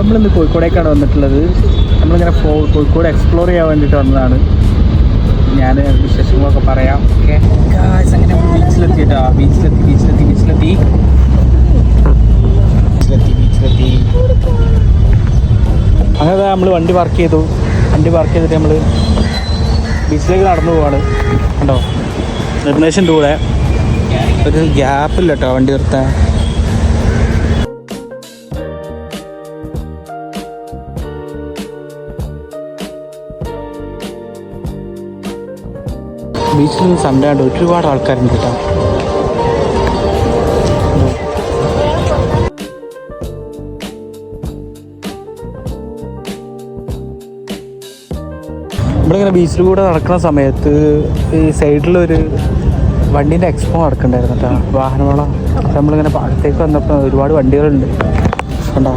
നമ്മളിന്ന് കോഴിക്കോടേക്കാണ് വന്നിട്ടുള്ളത്. നമ്മളിങ്ങനെ കോഴിക്കോട് എക്സ്പ്ലോർ ചെയ്യാൻ വേണ്ടിയിട്ട് വന്നതാണ്. ഞാൻ വിശേഷങ്ങളൊക്കെ പറയാം. ഓക്കെ, അങ്ങനെ ബീച്ചിലെത്തി കേട്ടോ. ബീച്ചിലെത്തി അങ്ങനെ നമ്മൾ വണ്ടി പാർക്ക് ചെയ്തിട്ട് നമ്മൾ ബീച്ചിലേക്ക് നടന്നു പോവാണ്. കണ്ടോ, നിർദ്ദേശിൻ്റെ കൂടെ ഒരു ഗ്യാപ്പില്ല കേട്ടോ വണ്ടി നിർത്താൻ. ബീച്ചിൽ സൺഡേ ആണ്ട് ഒരുപാട് ആൾക്കാരുണ്ട് കേട്ടോ. നമ്മളിങ്ങനെ ബീച്ചിൽ കൂടെ നടക്കുന്ന സമയത്ത് ഈ സൈഡിലൊരു വണ്ടീൻ്റെ എക്സ്പോ നടക്കണ്ടായിരുന്നു കേട്ടോ, വാഹനമേളം. അപ്പം നമ്മളിങ്ങനെ അടുത്തേക്ക് വന്നപ്പോൾ ഒരുപാട് വണ്ടികളുണ്ട് കണ്ടോ.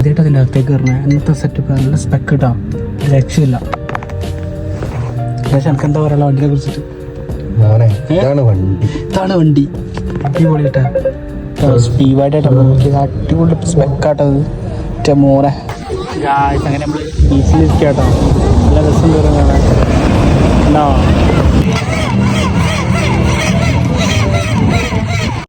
ഇതായിട്ട് അതിൻ്റെ അകത്തേക്ക് കയറണേ. ഇന്നത്തെ സെറ്റപ്പ് നല്ല സ്പെക്ക് കിട്ടാം, രക്ഷയില്ല. പക്ഷേ എനിക്ക് എന്താ പറയുക വണ്ടിനെ കുറിച്ചിട്ട്? ഇതാണ് വണ്ടി, അടിപൊളി കേട്ടോ. സ്പീഡായിട്ടാണ് അടിപൊളി സ്പെക്കാട്ടത് മോനെ. അങ്ങനെ നമ്മൾ ബീച്ചിലിരിക്കുക കേട്ടോ. നല്ല രസം കയറുന്ന